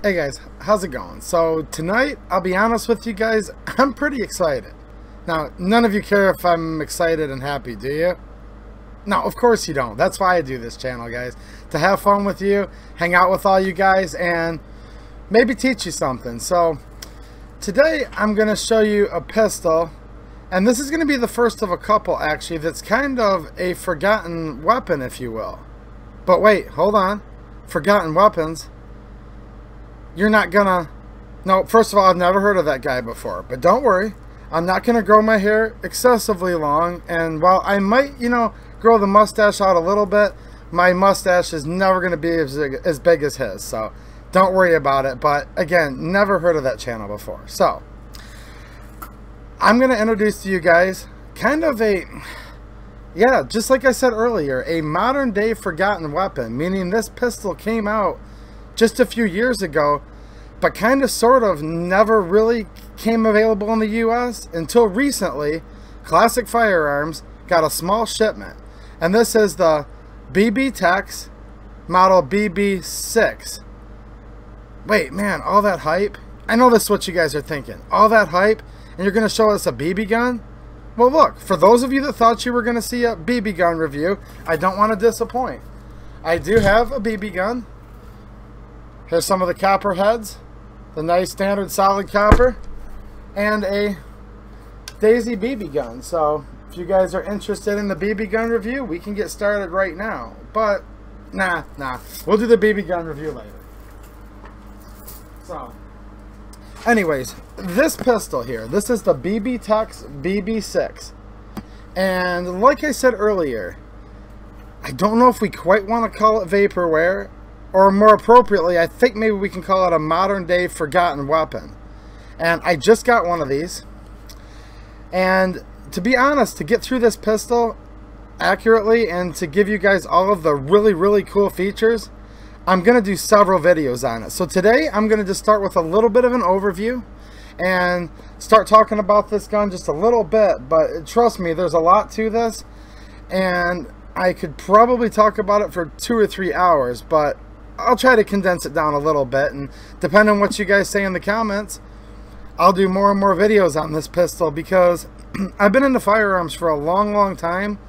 Hey guys, how's it going? So tonight, I'll be honest with you guys, I'm pretty excited. Now, none of you care if I'm excited and happy, do you? No, of course you don't. That's why I do this channel, guys. To have fun with you, hang out with all you guys, and maybe teach you something. So today, I'm going to show you a pistol, and this is going to be the first of a couple, actually, that's kind of a forgotten weapon, if you will. But wait, hold on. Forgotten weapons? You're not gonna... No, first of all, I've never heard of that guy before. But don't worry. I'm not gonna grow my hair excessively long. And while I might, grow the mustache out a little bit, my mustache is never gonna be as big as his. So don't worry about it. But again, never heard of that channel before. So I'm gonna introduce to you guys kind of a... Yeah, just like I said earlier, a modern day forgotten weapon. Meaning this pistol came out just a few years ago, but kind of sort of never really came available in the US until recently. Classic Firearms got a small shipment, and this is the BB6 model BB6. Wait, man, all that hype? I know this is what you guys are thinking. All that hype, and you're going to show us a BB gun? Well, look, for those of you that thought you were going to see a BB gun review, I don't want to disappoint. I do have a BB gun. Here's some of the copper heads, the nice standard solid copper, and a Daisy BB gun. So if you guys are interested in the BB gun review, we can get started right now. But nah, we'll do the BB gun review later. So anyways, this pistol here, this is the BB6 BB6. And like I said earlier, I don't know if we quite want to call it vaporware, or more appropriately, I think maybe we can call it a modern day forgotten weapon. And I just got one of these. And to be honest, to get through this pistol accurately and to give you guys all of the really cool features, I'm going to do several videos on it. So today, I'm going to just start with a little bit of an overview and start talking about this gun just a little bit. But trust me, there's a lot to this. And I could probably talk about it for 2 or 3 hours, but I'll try to condense it down a little bit, and depending on what you guys say in the comments, I'll do more and more videos on this pistol, because I've been into firearms for a long time,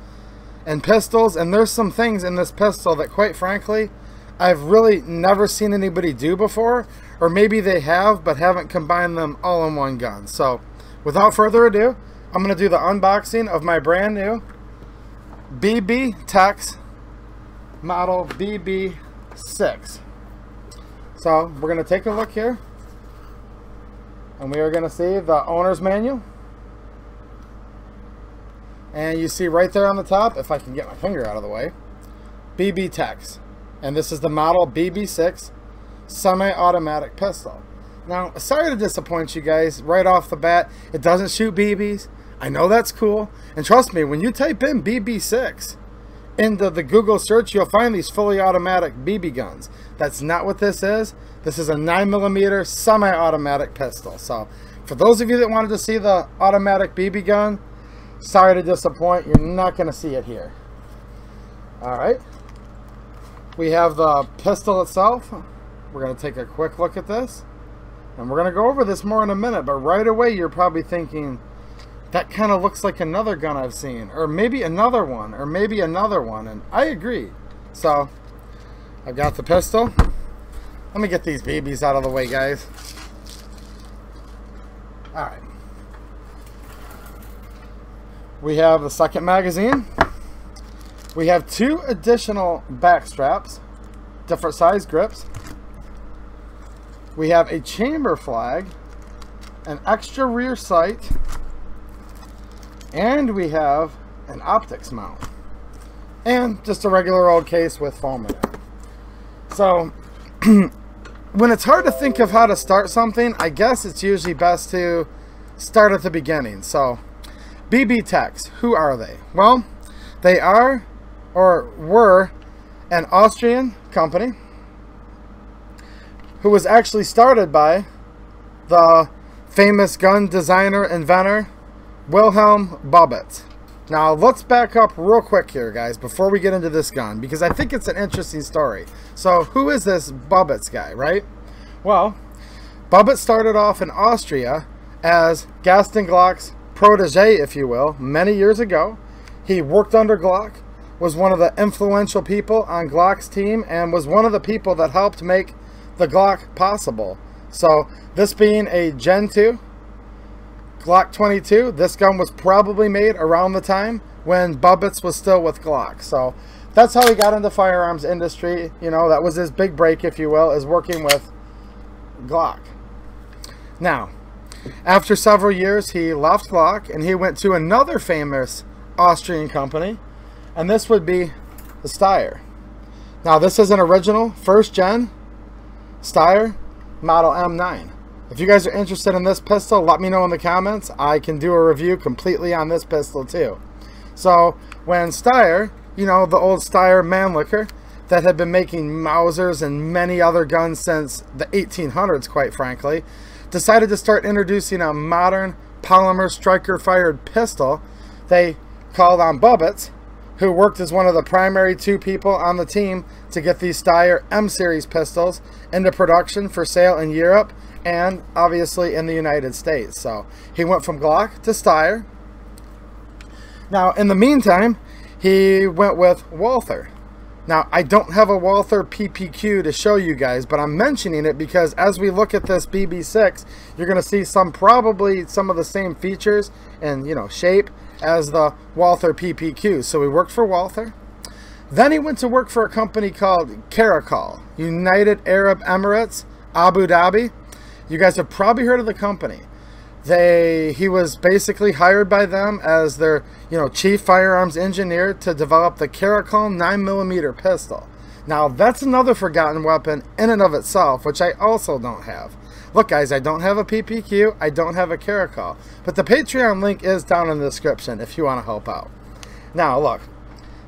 and pistols, and there's some things in this pistol that, quite frankly, I've really never seen anybody do before, or maybe they have, but haven't combined them all in one gun. So, without further ado, I'm going to do the unboxing of my brand new BB6 model BB6. So we're going to take a look here, and we are going to see the owner's manual, and you see right there on the top, if I can get my finger out of the way, BB6, and this is the model BB6 semi-automatic pistol. Now, sorry to disappoint you guys right off the bat, it doesn't shoot BBs. I know that's cool, and trust me, when you type in BB6 into the Google search, you'll find these fully automatic BB guns. That's not what this is. This is a 9mm semi-automatic pistol. So for those of you that wanted to see the automatic BB gun, sorry to disappoint, you're not going to see it here. Alright, we have the pistol itself. We're going to take a quick look at this, and we're going to go over this more in a minute, but right away you're probably thinking, that kind of looks like another gun I've seen, or maybe another one, or maybe another one, and I agree. So I've got the pistol. Let me get these BBs out of the way, guys. Alright, we have the second magazine. We have 2 additional back straps, different size grips. We have a chamber flag, an extra rear sight, and we have an optics mount, and just a regular old case with foam in it. So when it's hard to think of how to start something, I guess it's usually best to start at the beginning. So BB6, who are they? Well, they are, or were, an Austrian company who was actually started by the famous gun designer, inventor, Wilhelm Bubbets. Now, let's back up real quick here, guys, before we get into this gun, because I think it's an interesting story. So, who is this Bubbets guy, right? Well, Bubbett started off in Austria as Gaston Glock's protege, if you will, many years ago. He worked under Glock, was one of the influential people on Glock's team, and was one of the people that helped make the Glock possible. So this being a Gen 2 Glock 22, this gun was probably made around the time when Bubbett was still with Glock. So that's how he got into firearms industry. You know, that was his big break, if you will, is working with Glock. Now, after several years, he left Glock and he went to another famous Austrian company, and this would be the Steyr. Now, this is an original first gen Steyr model M9. If you guys are interested in this pistol, let me know in the comments. I can do a review completely on this pistol too. So when Steyr, you know, the old Steyr Mannlicher that had been making Mausers and many other guns since the 1800s, quite frankly, decided to start introducing a modern polymer striker-fired pistol, they called on Bubbett, who worked as one of the primary two people on the team to get these Steyr M-Series pistols into production for sale in Europe and obviously in the United States. So he went from Glock to Steyr. Now, in the meantime, he went with Walther. Now, I don't have a Walther PPQ to show you guys, but I'm mentioning it because as we look at this BB6, you're going to see probably some of the same features and, you know, shape as the Walther PPQ. So he worked for Walther. Then he went to work for a company called Caracal, United Arab Emirates, Abu Dhabi. You guys have probably heard of the company. He was basically hired by them as their, you know, chief firearms engineer to develop the Caracal 9mm pistol. Now, that's another forgotten weapon in and of itself, which I also don't have. Look, guys, I don't have a PPQ, I don't have a Caracal, but the Patreon link is down in the description if you want to help out. Now, look,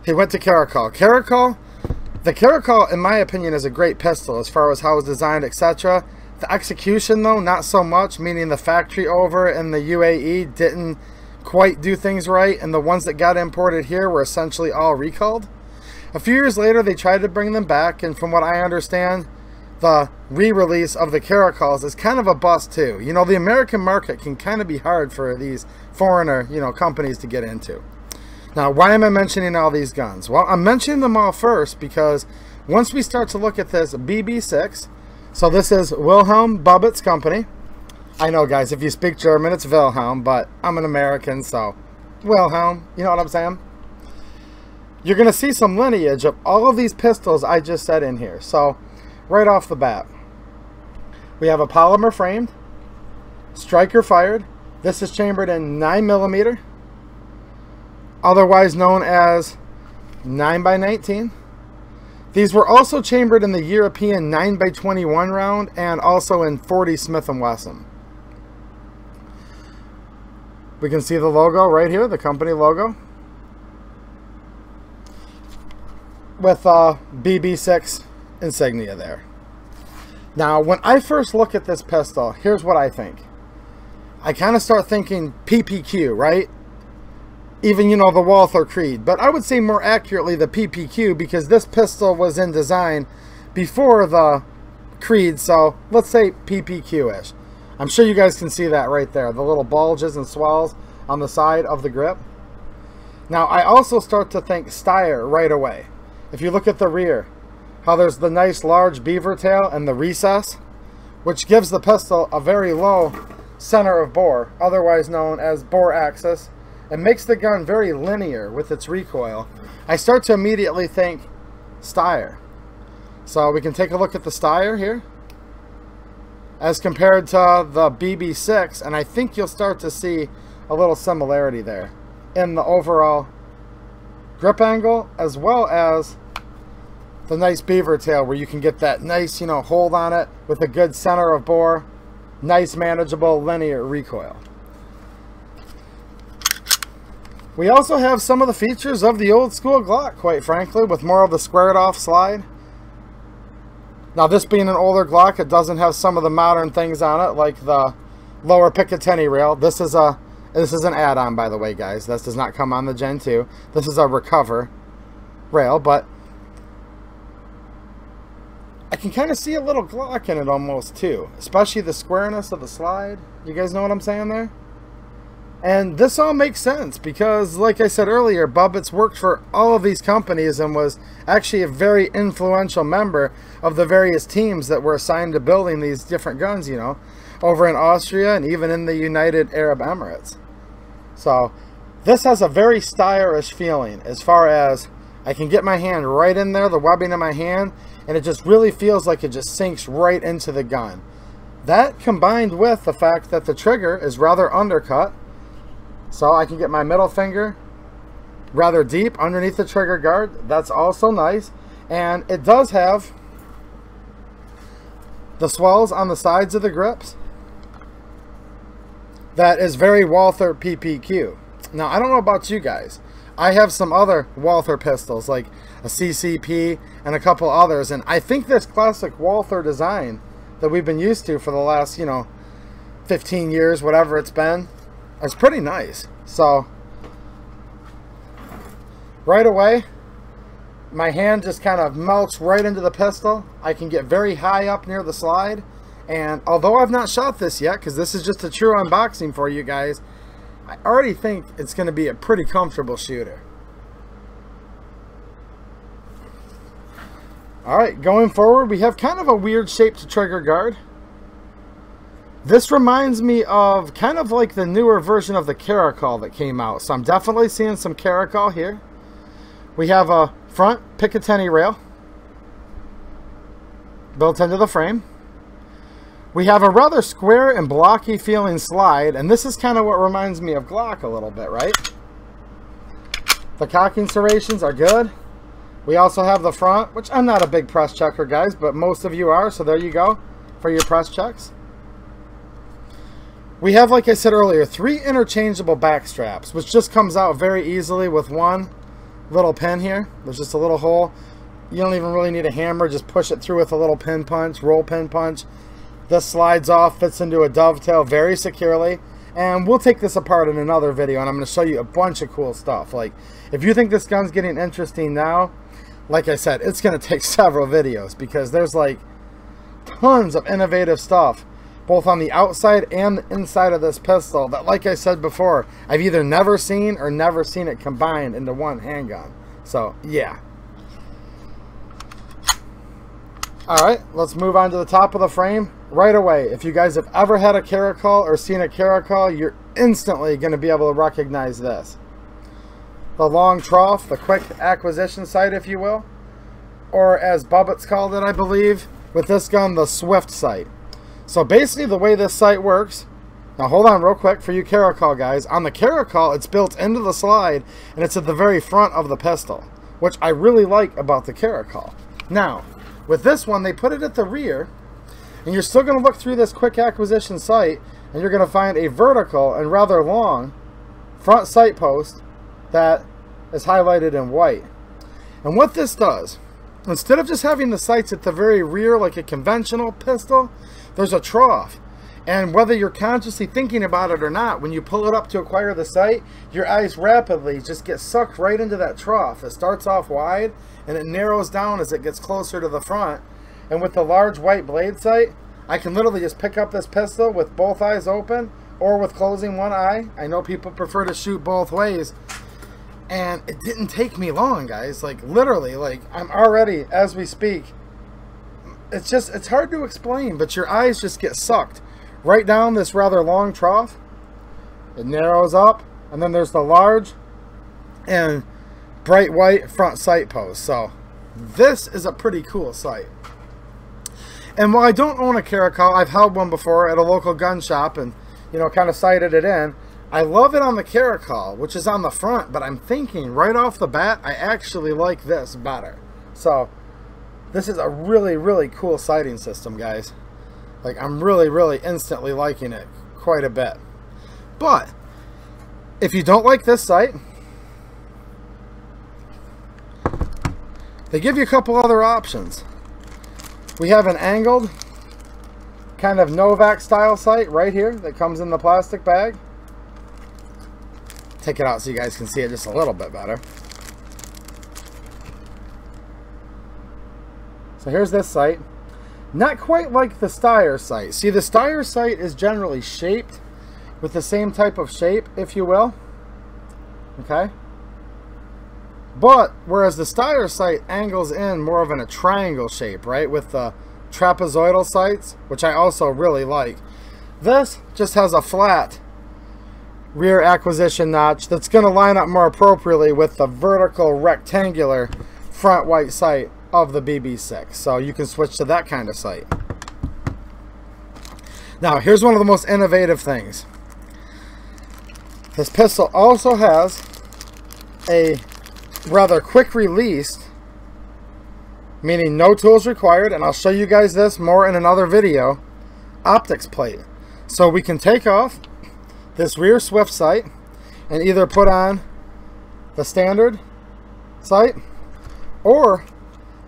he went to Caracal. The Caracal, in my opinion, is a great pistol as far as how it's designed, etc. The execution, though, not so much, meaning the factory over in the UAE didn't quite do things right, and the ones that got imported here were essentially all recalled. A few years later, they tried to bring them back, and from what I understand, the re-release of the Caracals is kind of a bust too. You know, the American market can kind of be hard for these foreigner, you know, companies to get into. Now, why am I mentioning all these guns? Well, I'm mentioning them all first because once we start to look at this BB6, so this is Wilhelm Bubbett's company. I know, guys, if you speak German, it's Wilhelm, but I'm an American, so Wilhelm, you know what I'm saying? You're going to see some lineage of all of these pistols I just said in here. So, right off the bat, we have a polymer framed, striker fired. This is chambered in 9mm, otherwise known as 9x19. These were also chambered in the European 9x21 round and also in 40 Smith & Wesson. We can see the logo right here, the company logo, with BB6 insignia there. Now, when I first look at this pistol, here's what I think. I kind of start thinking PPQ, right? Even, you know, the Walther Creed. But I would say more accurately the PPQ because this pistol was in design before the Creed. So let's say PPQ-ish. I'm sure you guys can see that right there. The little bulges and swells on the side of the grip. Now, I also start to think Steyr right away. If you look at the rear, how there's the nice large beaver tail and the recess, which gives the pistol a very low center of bore, otherwise known as bore axis. It makes the gun very linear with its recoil. I start to immediately think Steyr. So we can take a look at the Steyr here as compared to the BB6, and I think you'll start to see a little similarity there in the overall grip angle as well as the nice beaver tail where you can get that nice, you know, hold on it with a good center of bore, nice manageable linear recoil. We also have some of the features of the old school Glock, quite frankly, with more of the squared off slide. Now, this being an older Glock, it doesn't have some of the modern things on it, like the lower Picatinny rail. This is an add-on, by the way, guys. This does not come on the Gen 2. This is a recover rail, but I can kind of see a little Glock in it almost too, especially the squareness of the slide. You guys know what I'm saying there? And this all makes sense because, like I said earlier, Bubbits worked for all of these companies and was actually a very influential member of the various teams that were assigned to building these different guns, you know, over in Austria and even in the United Arab Emirates. So this has a very Steyr-ish feeling as far as I can get my hand right in there, the webbing of my hand, and it just really feels like it just sinks right into the gun. That combined with the fact that the trigger is rather undercut, so I can get my middle finger rather deep underneath the trigger guard. That's also nice. And it does have the swells on the sides of the grips. That is very Walther PPQ. Now, I don't know about you guys. I have some other Walther pistols, like a CCP and a couple others. And I think this classic Walther design that we've been used to for the last, you know, 15 years, whatever it's been, it's pretty nice. So right away, my hand just kind of melts right into the pistol. I can get very high up near the slide. And although I've not shot this yet, because this is just a true unboxing for you guys, I already think it's going to be a pretty comfortable shooter. Alright, going forward, we have kind of a weird shaped trigger guard. This reminds me of kind of like the newer version of the Caracal that came out. So I'm definitely seeing some Caracal here. We have a front Picatinny rail built into the frame. We have a rather square and blocky feeling slide, and this is kind of what reminds me of Glock a little bit, right? The cocking serrations are good. We also have the front, which I'm not a big press checker, guys, but most of you are, so there you go for your press checks. We have, like I said earlier, 3 interchangeable back straps, which just comes out very easily with one little pin here. There's just a little hole. You don't even really need a hammer. Just push it through with a little pin punch, roll pin punch. This slides off, fits into a dovetail very securely. And we'll take this apart in another video, and I'm going to show you a bunch of cool stuff. Like, if you think this gun's getting interesting now, like I said, it's going to take several videos because there's like tons of innovative stuff both on the outside and the inside of this pistol that, like I said before, I've either never seen or never seen it combined into one handgun. So, yeah. Alright, let's move on to the top of the frame. Right away, if you guys have ever had a Caracal or seen a Caracal, you're instantly going to be able to recognize this. The long trough, the quick acquisition sight, if you will. Or as Bubbits called it, I believe, with this gun, the swift sight. So basically the way this sight works, now hold on real quick for you Caracal guys. On the Caracal, it's built into the slide and it's at the very front of the pistol, which I really like about the Caracal. Now, with this one, they put it at the rear, and you're still going to look through this quick acquisition sight, and you're going to find a vertical and rather long front sight post that is highlighted in white. And what this does, instead of just having the sights at the very rear like a conventional pistol, there's a trough. And whether you're consciously thinking about it or not, when you pull it up to acquire the sight, your eyes rapidly just get sucked right into that trough. It starts off wide and it narrows down as it gets closer to the front. And with the large white blade sight, I can literally just pick up this pistol with both eyes open or with closing one eye. I know people prefer to shoot both ways. And it didn't take me long, guys. Like, literally, like, I'm already, as we speak, it's hard to explain, but your eyes just get sucked right down this rather long trough. It narrows up, and then there's the large and bright white front sight post. So this is a pretty cool sight. And while I don't own a Caracal, I've held one before at a local gun shop and, you know, kind of sighted it in. I love it on the Caracal, which is on the front, but I'm thinking right off the bat, I actually like this better. So this is a really, really cool sighting system, guys. Like, I'm really, really instantly liking it quite a bit. But if you don't like this sight, they give you a couple other options. We have an angled kind of Novak style sight right here that comes in the plastic bag. Take it out so you guys can see it just a little bit better. So here's this sight. Not quite like the Steyr sight. See, the Steyr sight is generally shaped with the same type of shape, if you will. Okay? But, whereas the Steyr sight angles in more of in a triangle shape, right? With the trapezoidal sights, which I also really like. This just has a flat rear acquisition notch that's going to line up more appropriately with the vertical rectangular front white sight of the BB6. So you can switch to that kind of sight. Now, here's one of the most innovative things. This pistol also has a rather quick release, meaning no tools required, and I'll show you guys this more in another video, optics plate. So we can take off this rear Swift sight and either put on the standard sight or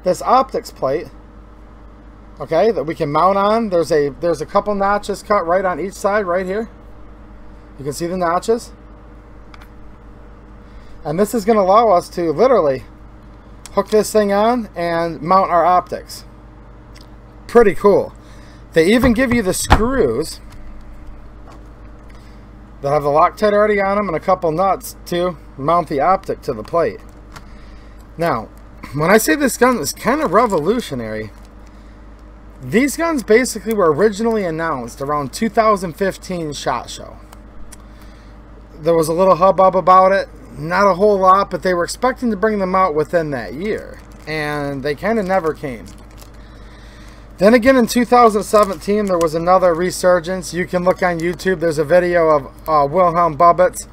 this optics plate, okay, that we can mount on. There's a couple notches cut right on each side right here. You can see the notches. And this is going to allow us to literally hook this thing on and mount our optics. Pretty cool. They even give you the screws that have the Loctite already on them and a couple nuts to mount the optic to the plate. Now, when I say this gun is kind of revolutionary, these guns basically were originally announced around 2015 SHOT Show. There was a little hubbub about it. Not a whole lot, but they were expecting to bring them out within that year, and they kind of never came. Then again in 2017 there was another resurgence. You can look on YouTube. There's a video of Wilhelm Bubbets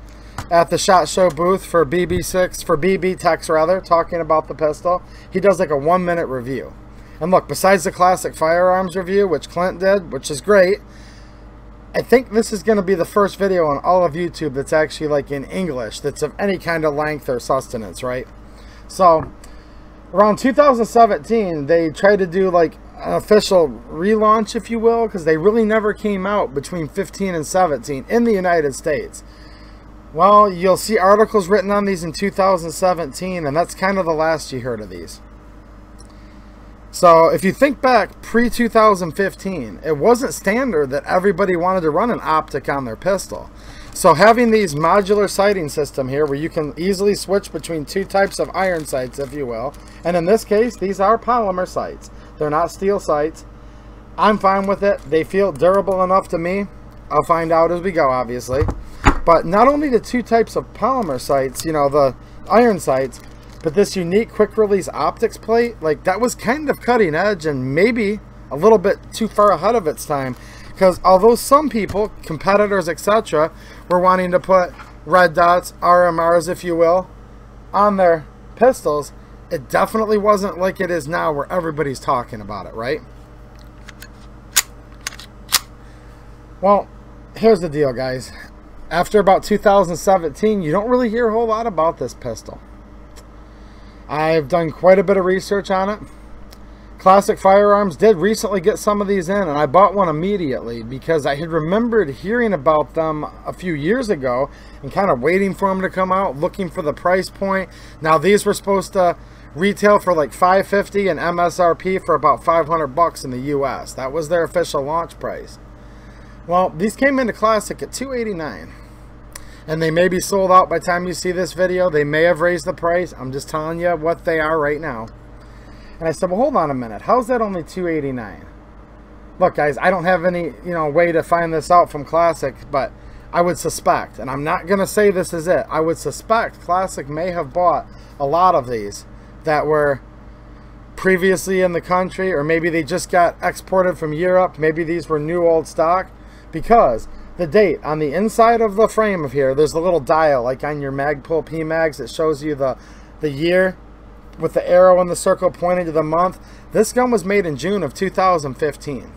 at the SHOT Show booth for BB6, for BB Techs rather, talking about the pistol. He does like a 1-minute review. And look, besides the classic firearms review, which Clint did, which is great, I think this is going to be the first video on all of YouTube that's actually like in English, that's of any kind of length or sustenance, right? So, around 2017, they tried to do like an official relaunch, if you will, because they really never came out between 15 and 17 in the United States. Well, you'll see articles written on these in 2017, and that's kind of the last you heard of these. So if you think back pre-2015, it wasn't standard that everybody wanted to run an optic on their pistol. So having these modular sighting system here where you can easily switch between two types of iron sights, if you will, and in this case these are polymer sights. They're not steel sights. I'm fine with it. They feel durable enough to me. I'll find out as we go, obviously. But not only the two types of polymer sights, you know, the iron sights, but this unique quick release optics plate, like that was kind of cutting edge and maybe a little bit too far ahead of its time. Because although some people, competitors, etc., were wanting to put red dots, RMRs, if you will, on their pistols, it definitely wasn't like it is now where everybody's talking about it, right? Well, here's the deal, guys. After about 2017, you don't really hear a whole lot about this pistol. I've done quite a bit of research on it. Classic Firearms did recently get some of these in, and I bought one immediately because I had remembered hearing about them a few years ago and kind of waiting for them to come out, looking for the price point. Now these were supposed to retail for like $550 and MSRP for about $500 in the US. That was their official launch price. Well, these came into Classic at $289. And they may be sold out by the time you see this video. They may have raised the price. I'm just telling you what they are right now. And I said, well, hold on a minute. How's that only $289? Look, guys, I don't have any, way to find this out from Classic, but I would suspect, and I'm not going to say this is it, I would suspect Classic may have bought a lot of these that were previously in the country, or maybe they just got exported from Europe. Maybe these were new old stock, because the date on the inside of the frame of here, there's a little dial like on your Magpul PMags that shows you the year with the arrow and the circle pointing to the month. This gun was made in June of 2015.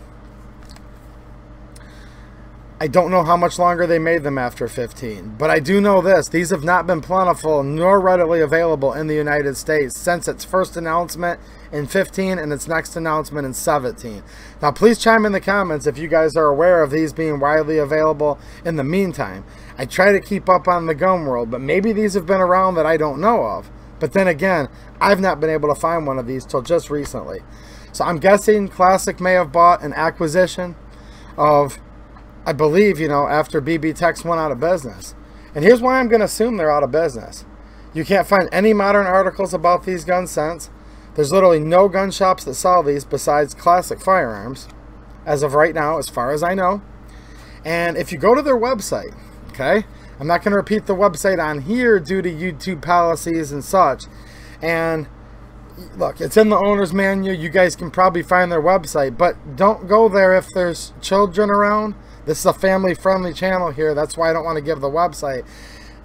I don't know how much longer they made them after 15, but I do know this: these have not been plentiful nor readily available in the United States since its first announcement in 15 and its next announcement in 17. Now please chime in the comments if you guys are aware of these being widely available in the meantime. I try to keep up on the gun world, but maybe these have been around that I don't know of. But then again, I've not been able to find one of these till just recently. So I'm guessing Classic may have bought an acquisition of, I believe, you know, after BB Techs went out of business. And here's why I'm going to assume they're out of business. You can't find any modern articles about these guns since. There's literally no gun shops that sell these besides Classic Firearms, as of right now, as far as I know. And if you go to their website, okay, I'm not going to repeat the website on here due to YouTube policies and such. And look, it's in the owner's manual. You guys can probably find their website, but don't go there if there's children around. This is a family-friendly channel here. That's why I don't want to give the website.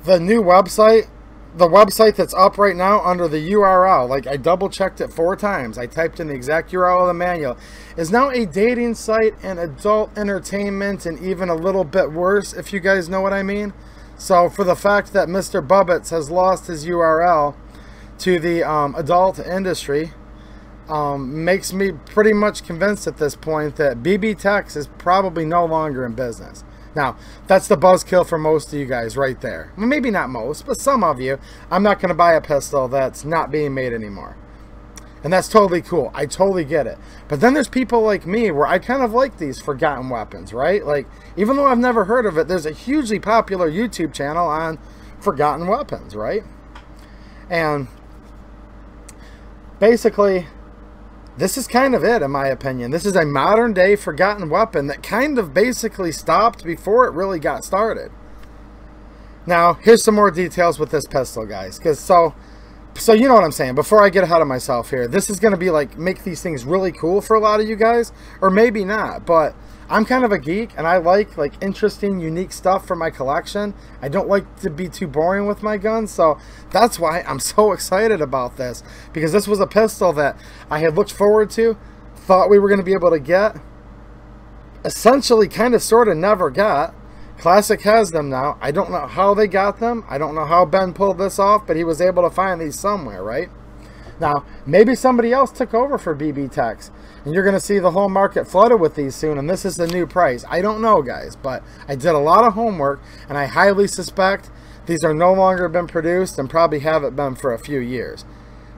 The new website, the website that's up right now under the URL, like I double-checked it 4 times. I typed in the exact URL of the manual, is now a dating site and adult entertainment and even a little bit worse, if you guys know what I mean. So for the fact that Mr. Bubbets has lost his URL to the adult industry, makes me pretty much convinced at this point that BB Techs is probably no longer in business. Now, that's the buzzkill for most of you guys right there. Well, maybe not most, but some of you. I'm not going to buy a pistol that's not being made anymore. And that's totally cool. I totally get it. But then there's people like me where I kind of like these forgotten weapons, right? Like, even though I've never heard of it, there's a hugely popular YouTube channel on forgotten weapons, right? And basically, this is kind of it, in my opinion. This is a modern day forgotten weapon that kind of basically stopped before it really got started. Now, here's some more details with this pistol, guys. Because so you know what I'm saying. Before I get ahead of myself here, this is going to be like, make these things really cool for a lot of you guys. Or maybe not, but I'm kind of a geek and I like interesting, unique stuff for my collection. I don't like to be too boring with my guns, so that's why I'm so excited about this, because this was a pistol that I had looked forward to, thought we were going to be able to get, essentially kind of sort of never got. Classic has them now. I don't know how they got them. I don't know how Ben pulled this off, but he was able to find these somewhere, right? Now, maybe somebody else took over for BB Techs, and you're going to see the whole market flooded with these soon, and this is the new price. I don't know, guys, but I did a lot of homework, and I highly suspect these are no longer been produced and probably haven't been for a few years.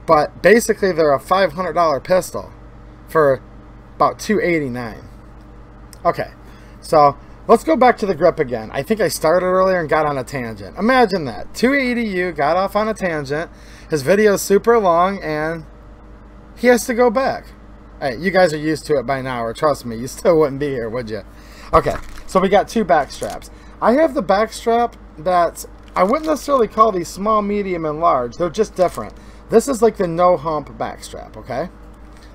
But basically, they're a $500 pistol for about $289. Okay, so let's go back to the grip again. I think I started earlier and got on a tangent. Imagine that. 280U got off on a tangent. His video is super long, and he has to go back. Hey, you guys are used to it by now, or trust me, you still wouldn't be here, would you? Okay, so we got 2 back straps. I have the back strap that I wouldn't necessarily call these small, medium, and large. They're just different. This is like the no hump back strap, okay?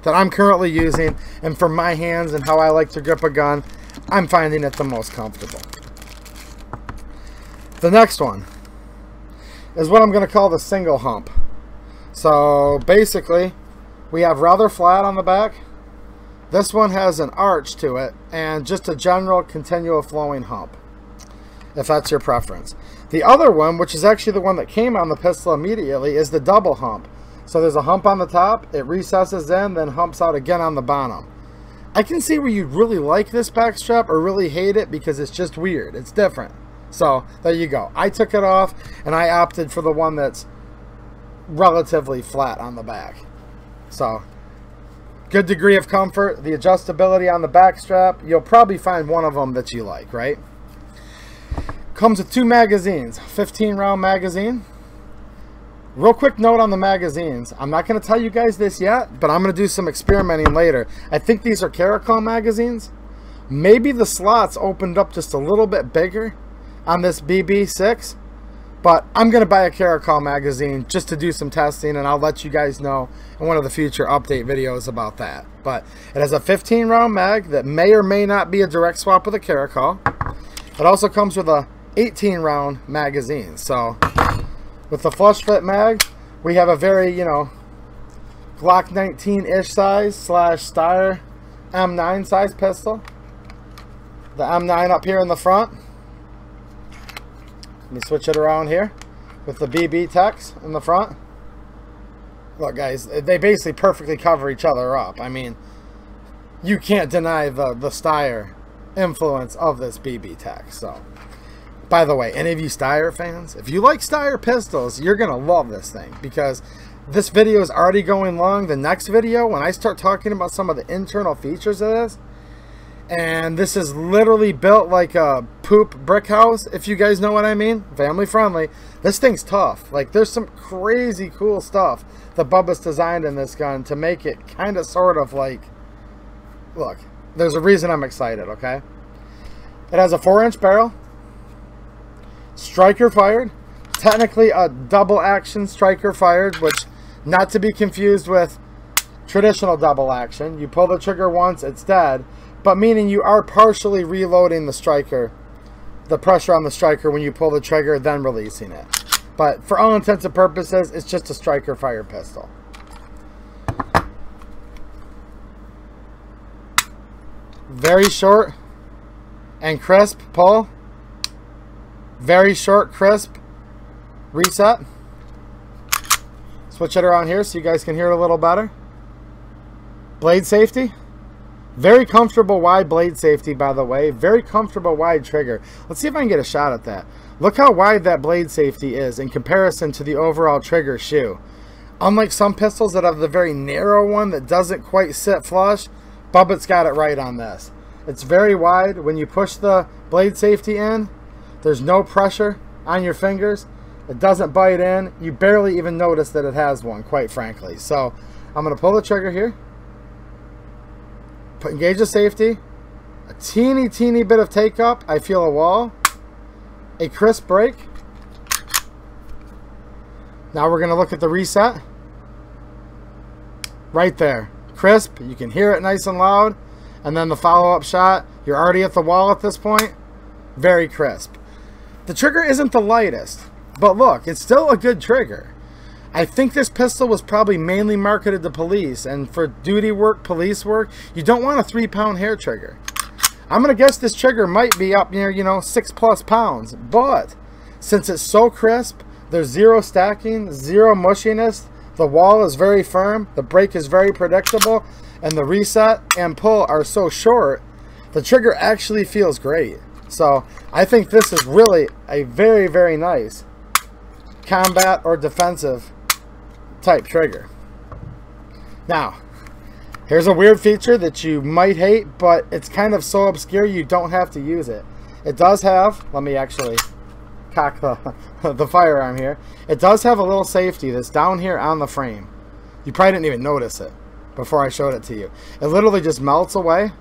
That I'm currently using, and for my hands and how I like to grip a gun, I'm finding it the most comfortable. The next one is what I'm going to call the single hump. So basically, we have rather flat on the back. This one has an arch to it and just a general continual flowing hump, if that's your preference. The other one, which is actually the one that came on the pistol immediately, is the double hump. So there's a hump on the top, it recesses in, then humps out again on the bottom. I can see where you'd really like this back strap or really hate it because it's just weird. It's different. So there you go. I took it off and I opted for the one that's relatively flat on the back. So good degree of comfort. The adjustability on the back strap, you'll probably find one of them that you like, right? Comes with 2 magazines, 15-round magazine. Real quick note on the magazines. I'm not going to tell you guys this yet, but I'm going to do some experimenting later. I think these are Caracal magazines. Maybe the slots opened up just a little bit bigger on this BB6, but I'm going to buy a Caracal magazine just to do some testing, and I'll let you guys know in one of the future update videos about that. But it has a 15-round mag that may or may not be a direct swap with a Caracal. It also comes with a 18-round magazine. So with the flush fit mag, we have a very, you know, Glock 19-ish size / Steyr M9 size pistol. The M9 up here in the front. Let me switch it around here with the BB Techs in the front. Look, guys, they basically perfectly cover each other up. I mean, you can't deny the Steyr influence of this BB Tech. So, by the way, any of you Steyr fans, if you like Steyr pistols, you're going to love this thing, because this video is already going long. The next video, when I start talking about some of the internal features of this, and this is literally built like a poop brick house, if you guys know what I mean, family friendly. This thing's tough. Like, there's some crazy cool stuff that Bubba's designed in this gun to make it kind of sort of like, look, there's a reason I'm excited, okay? It has a 4-inch barrel, striker fired, technically a double action striker fired, which not to be confused with traditional double action. You pull the trigger once, it's dead, but meaning you are partially reloading the striker, the pressure on the striker when you pull the trigger, then releasing it. But for all intents and purposes, it's just a striker fire pistol. Very short and crisp pull. Very short, crisp reset. Switch it around here so you guys can hear it a little better. Blade safety. Very comfortable wide blade safety, by the way. Very comfortable wide trigger. Let's see if I can get a shot at that. Look how wide that blade safety is in comparison to the overall trigger shoe. Unlike some pistols that have the very narrow one that doesn't quite sit flush, Bubba's got it right on this. It's very wide. When you push the blade safety in, there's no pressure on your fingers. It doesn't bite in. You barely even notice that it has one, quite frankly. So I'm going to pull the trigger here. Engage the safety. A teeny bit of take up. I feel a wall. A crisp break. Now we're going to look at the reset. Right there. Crisp. You can hear it nice and loud. And then the follow-up shot. You're already at the wall at this point. Very crisp. The trigger isn't the lightest, but look, it's still a good trigger. I think this pistol was probably mainly marketed to police, and for duty work, police work, you don't want a 3-pound hair trigger. I'm going to guess this trigger might be up near, 6+ pounds, but since it's so crisp, there's zero stacking, zero mushiness, the wall is very firm, the break is very predictable, and the reset and pull are so short, the trigger actually feels great. So I think this is really a very nice combat or defensive type trigger. Now, here's a weird feature that you might hate, but it's kind of so obscure you don't have to use it. It does have, let me actually cock the firearm here. It does have a little safety that's down here on the frame. You probably didn't even notice it before I showed it to you. It literally just melts away.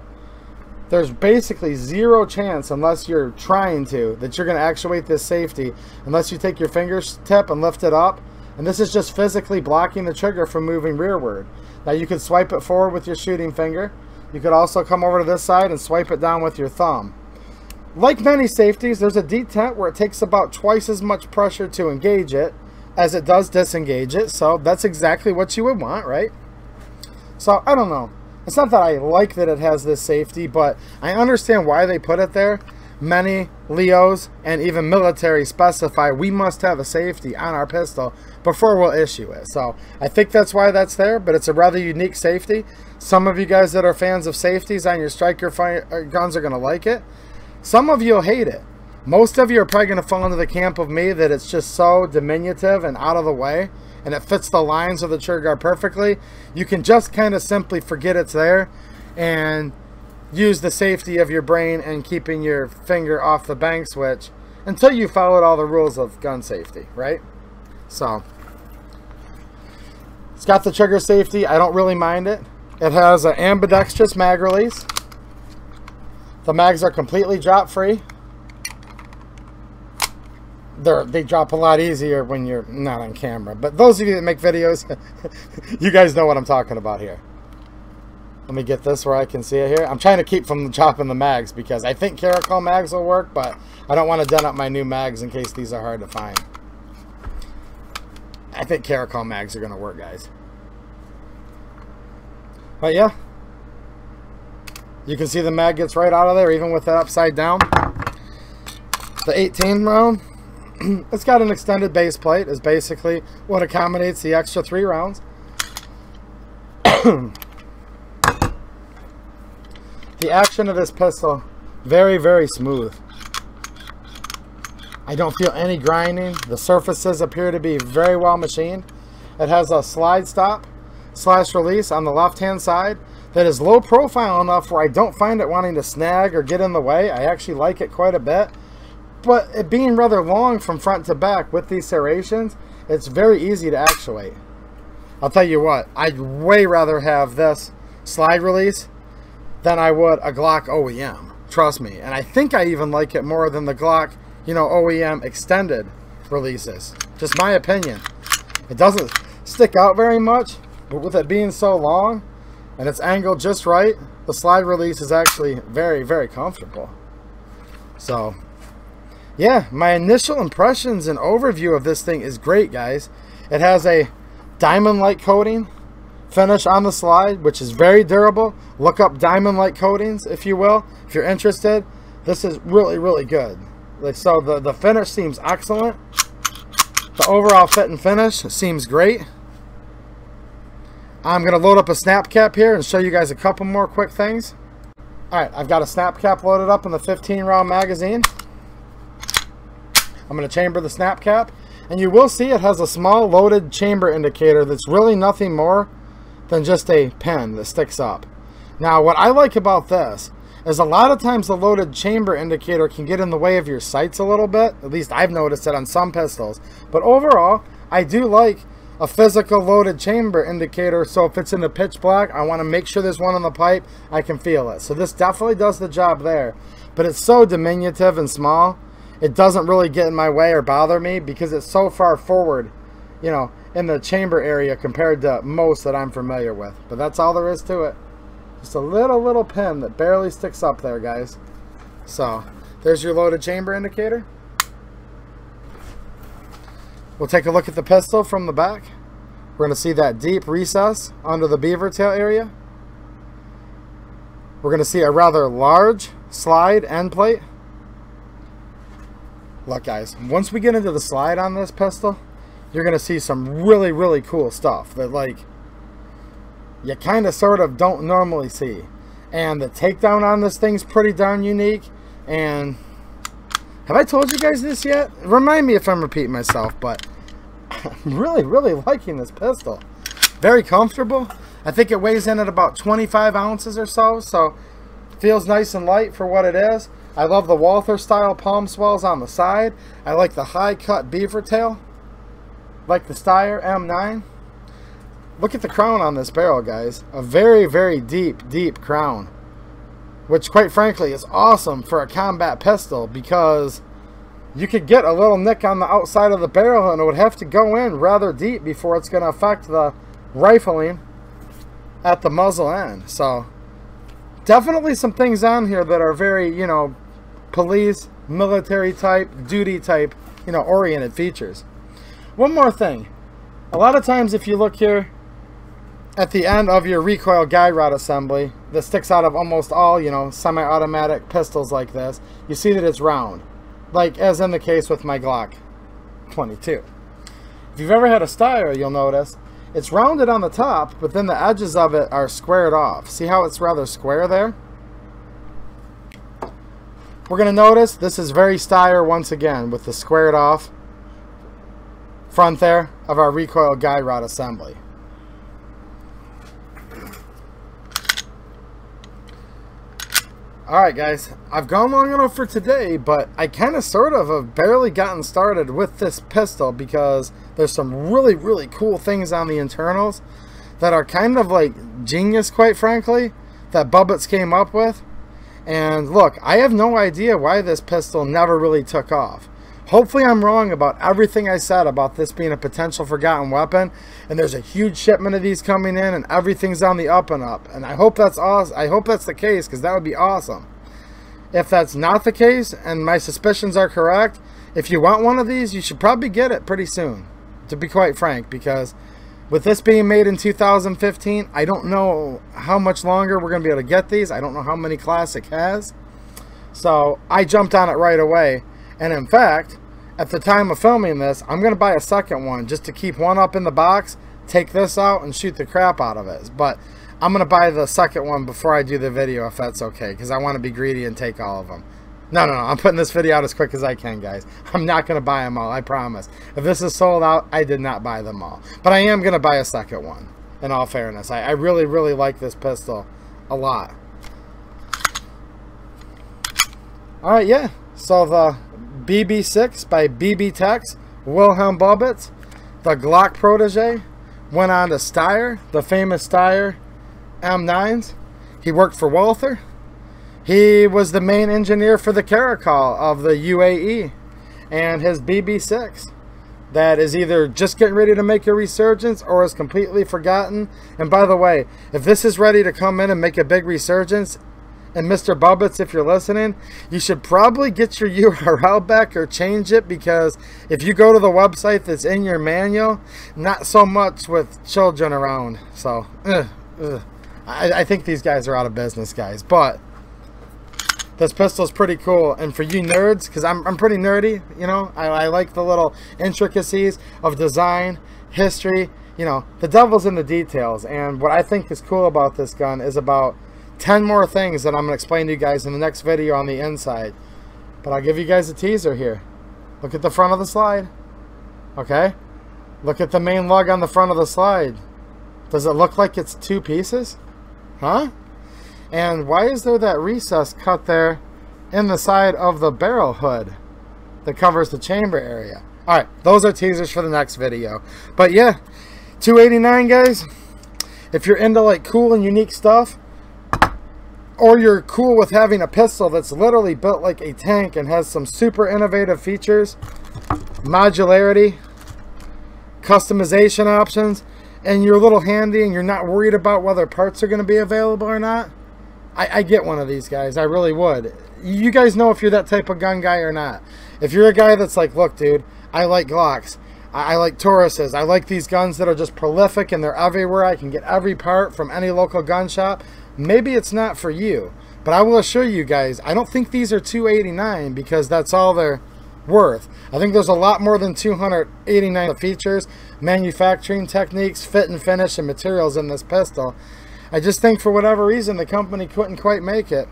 There's basically zero chance, unless you're trying to, that you're going to actuate this safety unless you take your fingertip and lift it up. And this is just physically blocking the trigger from moving rearward. Now you could swipe it forward with your shooting finger. You could also come over to this side and swipe it down with your thumb. Like many safeties, there's a detent where it takes about twice as much pressure to engage it as it does disengage it. So that's exactly what you would want, right? So I don't know. It's not that I like that it has this safety, but I understand why they put it there. Many Leos and even military specify we must have a safety on our pistol before we'll issue it. So I think that's why that's there, but it's a rather unique safety. Some of you guys that are fans of safeties on your striker guns are going to like it. Some of you will hate it. Most of you are probably going to fall into the camp of me that it's just so diminutive and out of the way, and it fits the lines of the trigger guard perfectly. You can just kind of simply forget it's there and use the safety of your brain and keeping your finger off the bang switch until you followed all the rules of gun safety, right? So it's got the trigger safety. I don't really mind it. It has an ambidextrous mag release. The mags are completely drop free. They drop a lot easier when you're not on camera. But those of you that make videos, you guys know what I'm talking about here. Let me get this where I can see it here. I'm trying to keep from dropping the mags because I think Caracal mags will work, but I don't want to dent up my new mags in case these are hard to find. I think Caracal mags are going to work, guys. But yeah, you can see the mag gets right out of there, even with that upside down. The 18 round. It's got an extended base plate, is basically what accommodates the extra 3 rounds. The action of this pistol, very smooth. I don't feel any grinding. The surfaces appear to be very well machined. It has a slide stop / release on the left hand side that is low profile enough where I don't find it wanting to snag or get in the way. I actually like it quite a bit, but it being rather long from front to back with these serrations, it's very easy to actuate. I'll tell you what, I'd way rather have this slide release than I would a Glock OEM. Trust me. And I think I even like it more than the Glock, you know, OEM extended releases. Just my opinion. It doesn't stick out very much, but with it being so long and it's angled just right, the slide release is actually very, very comfortable. So, yeah, my initial impressions and overview of this thing is great, guys. It has a diamond-like coating finish on the slide, which is very durable. Look up diamond-like coatings, if you will, if you're interested. This is really, really good. Like, so the finish seems excellent. The overall fit and finish seems great. I'm going to load up a snap cap here and show you guys a couple more quick things. Alright, I've got a snap cap loaded up in the 15-round magazine. I'm going to chamber the snap cap, and you will see it has a small loaded chamber indicator that's really nothing more than just a pin that sticks up. Now, what I like about this is a lot of times the loaded chamber indicator can get in the way of your sights a little bit. At least I've noticed it on some pistols. But overall, I do like a physical loaded chamber indicator, so if it's in the pitch black, I want to make sure there's one on the pipe, I can feel it. So this definitely does the job there. But it's so diminutive and small, it doesn't really get in my way or bother me because it's so far forward, you know, in the chamber area compared to most that I'm familiar with. But that's all there is to it. Just a little pin that barely sticks up there, guys. So there's your loaded chamber indicator. We'll take a look at the pistol from the back. We're going to see that deep recess under the beaver tail area. We're going to see a rather large slide end plate. Look, guys, once we get into the slide on this pistol, you're going to see some really, really cool stuff that, like, you kind of sort of don't normally see. And the takedown on this thing's pretty darn unique. And have I told you guys this yet? Remind me if I'm repeating myself, but I'm really, really liking this pistol. Very comfortable. I think it weighs in at about 25 ounces or so, so feels nice and light for what it is. I love the Walther style palm swells on the side. I like the high cut beaver tail, like the Steyr M9. Look at the crown on this barrel, guys. A very, very deep, deep crown, which quite frankly is awesome for a combat pistol because you could get a little nick on the outside of the barrel and it would have to go in rather deep before it's going to affect the rifling at the muzzle end. So definitely some things on here that are very, you know, police, military type, duty type, you know, oriented features. One more thing. A lot of times if you look here at the end of your recoil guide rod assembly that sticks out of almost all, you know, semi-automatic pistols like this, you see that it's round, like as in the case with my Glock 22. If you've ever had a Steyr, you'll notice it's rounded on the top, but then the edges of it are squared off. See how it's rather square there? We're going to notice this is very Steyr once again with the squared off front there of our recoil guide rod assembly. Alright guys, I've gone long enough for today, but I kind of sort of have barely gotten started with this pistol because there's some really, really cool things on the internals that are kind of like genius, quite frankly, that Bubbets came up with. And look, I have no idea why this pistol never really took off. Hopefully I'm wrong about everything I said about this being a potential forgotten weapon, and there's a huge shipment of these coming in and everything's on the up and up. And I hope that's awesome. I hope that's the case, because that would be awesome. If that's not the case and my suspicions are correct, if you want one of these, you should probably get it pretty soon, to be quite frank, because with this being made in 2015, I don't know how much longer we're going to be able to get these. I don't know how many Classic has. So I jumped on it right away. And in fact, at the time of filming this, I'm going to buy a second one just to keep one up in the box, take this out, and shoot the crap out of it. But I'm going to buy the second one before I do the video, if that's okay, because I want to be greedy and take all of them. No, I'm putting this video out as quick as I can, guys. I'm not going to buy them all, I promise. If this is sold out, I did not buy them all. But I am going to buy a second one, in all fairness. I really, really like this pistol a lot. Alright, yeah. So the BB6 by BB6, Wilhelm Bubbets, the Glock protege, went on to Steyr, the famous Steyr M9s. He worked for Walther. He was the main engineer for the Caracal of the UAE, and his BB6 that is either just getting ready to make a resurgence or is completely forgotten. And by the way, if this is ready to come in and make a big resurgence, and Mr. Bubbets, if you're listening, you should probably get your URL back or change it, because if you go to the website that's in your manual, not so much with children around. So, I think these guys are out of business, guys. But this pistol is pretty cool, and for you nerds, because I'm pretty nerdy, you know, I like the little intricacies of design, history, you know, the devil's in the details. And what I think is cool about this gun is about 10 more things that I'm going to explain to you guys in the next video on the inside. But I'll give you guys a teaser here. Look at the front of the slide. Okay? Look at the main lug on the front of the slide. Does it look like it's two pieces? Huh? And why is there that recess cut there in the side of the barrel hood that covers the chamber area? Alright, those are teasers for the next video. But yeah, $289, guys. If you're into like cool and unique stuff, or you're cool with having a pistol that's literally built like a tank and has some super innovative features, modularity, customization options, and you're a little handy and you're not worried about whether parts are going to be available or not, I get one of these, guys. I really would. You guys know if you're that type of gun guy or not. If you're a guy that's like, look, dude, I like Glocks, I like Tauruses, I like these guns that are just prolific and they're everywhere, I can get every part from any local gun shop, maybe it's not for you. But I will assure you guys, I don't think these are $289 because that's all they're worth. I think there's a lot more than $289 features, manufacturing techniques, fit and finish, and materials in this pistol. I just think for whatever reason the company couldn't quite make it.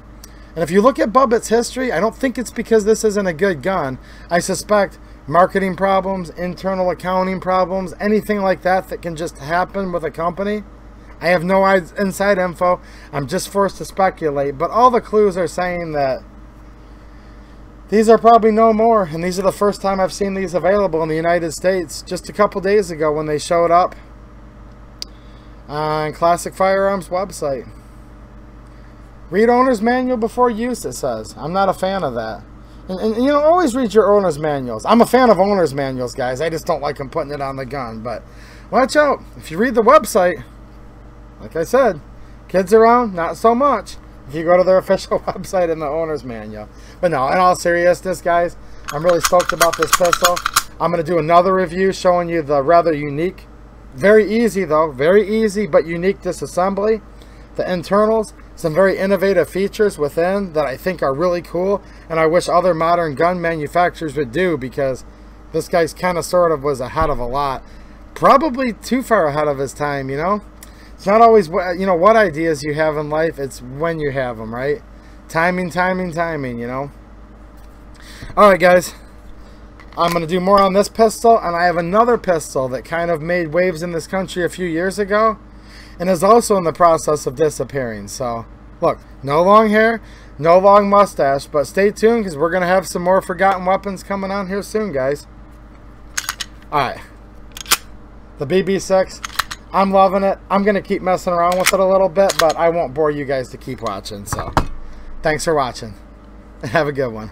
And if you look at Bubbets' history, I don't think it's because this isn't a good gun. I suspect marketing problems, internal accounting problems, anything like that that can just happen with a company. I have no inside info. I'm just forced to speculate. But all the clues are saying that these are probably no more. And these are the first time I've seen these available in the United States. Just a couple days ago when they showed up on Classic Firearms website. Read owner's manual before use, it says. I'm not a fan of that. And you know, always read your owner's manuals. I'm a fan of owner's manuals, guys. I just don't like them putting it on the gun. But watch out. If you read the website, like I said, kids around, not so much. If you go to their official website in the owner's manual. But no, in all seriousness, guys, I'm really stoked about this pistol. I'm going to do another review showing you the rather unique, very easy though, very easy but unique disassembly. The internals, some very innovative features within that I think are really cool, and I wish other modern gun manufacturers would do, because this guy's kind of sort of was ahead of a lot. Probably too far ahead of his time, you know? It's not always, you know, what ideas you have in life, it's when you have them, right? Timing, you know? Alright, guys. I'm going to do more on this pistol, and I have another pistol that kind of made waves in this country a few years ago, and is also in the process of disappearing. So, look, no long hair, no long mustache, but stay tuned because we're going to have some more forgotten weapons coming on here soon, guys. Alright. The BB6, I'm loving it. I'm going to keep messing around with it a little bit, but I won't bore you guys to keep watching. So, thanks for watching, and have a good one.